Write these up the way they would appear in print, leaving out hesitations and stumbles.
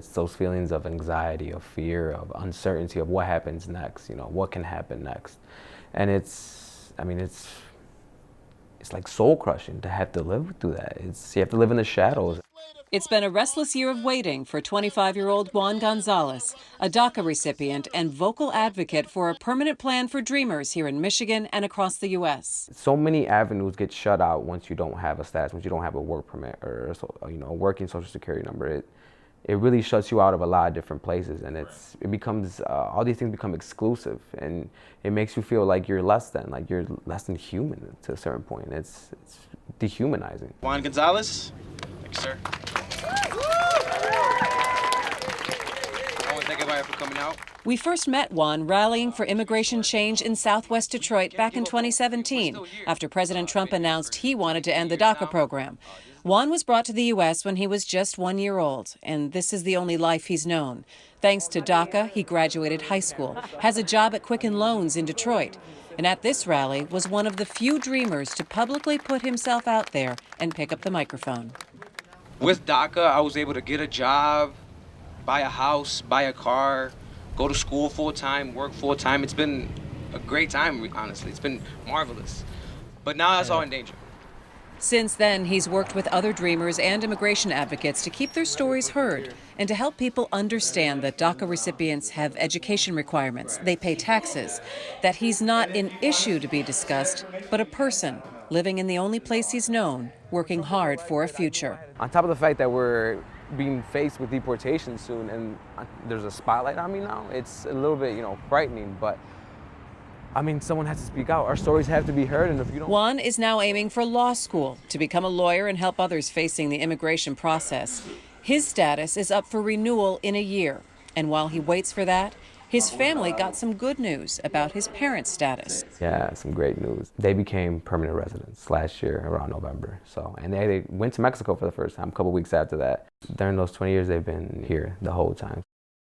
it's those feelings of anxiety, of fear, of uncertainty, of what happens next, what can happen next. And it's like soul crushing to have to live through that. You have to live in the shadows. It's been a restless year of waiting for 25-year-old Juan Gonzalez, a DACA recipient and vocal advocate for a permanent plan for dreamers here in Michigan and across the U.S. So many avenues get shut out once you don't have a status, once you don't have a work permit or a working Social Security number. It really shuts you out of a lot of different places, and it becomes all these things become exclusive, and it makes you feel like you're less than human to a certain point. It's dehumanizing. Juan Gonzalez, thank you, sir. I want to thank everybody for coming out. We first met Juan rallying for immigration change in Southwest Detroit back in 2017, after President Trump announced he wanted to end the DACA program. Juan was brought to the U.S. when he was just 1 year old, and this is the only life he's known. Thanks to DACA, he graduated high school, has a job at Quicken Loans in Detroit, and at this rally was one of the few dreamers to publicly put himself out there and pick up the microphone. With DACA, I was able to get a job, buy a house, buy a car, go to school full-time, work full-time. It's been a great time, honestly. It's been marvelous. But now that's all in danger. Since then, he's worked with other dreamers and immigration advocates to keep their stories heard and to help people understand that DACA recipients have education requirements, they pay taxes, that he's not an issue to be discussed, but a person living in the only place he's known, working hard for a future. On top of the fact that we're being faced with deportation soon and there's a spotlight on me now, it's a little bit, frightening, but someone has to speak out. Our stories have to be heard, and if you don't... Juan is now aiming for law school to become a lawyer and help others facing the immigration process. His status is up for renewal in a year, and while he waits for that, his family got some good news about his parents' status. Yeah, some great news. They became permanent residents last year around November. And they went to Mexico for the first time a couple weeks after that. During those 20 years, they've been here the whole time.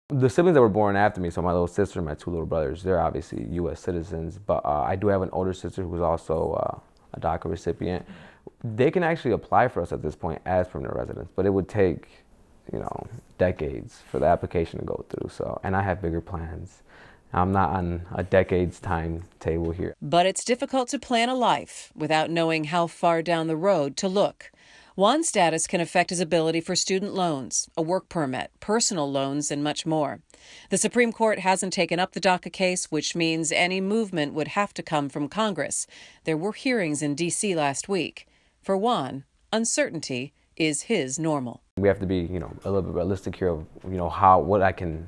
The siblings that were born after me, so my little sister and my two little brothers, they're obviously U.S. citizens, but I do have an older sister who's also a DACA recipient. They can actually apply for us at this point as permanent residents, but it would take, decades for the application to go through. And I have bigger plans. I'm not on a decade's timetable here. But it's difficult to plan a life without knowing how far down the road to look. Juan's status can affect his ability for student loans, a work permit, personal loans, and much more. The Supreme Court hasn't taken up the DACA case, which means any movement would have to come from Congress. There were hearings in D.C. last week. For Juan, uncertainty is his normal. We have to be, a little bit realistic here of, what I can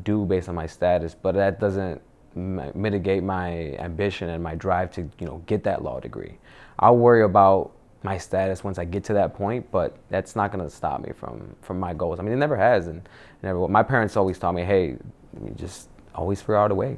do based on my status, but that doesn't mitigate my ambition and my drive to, get that law degree. I'll worry about my status once I get to that point, but that's not going to stop me from my goals. It never has, and my parents always taught me, hey, you just always figure out a way.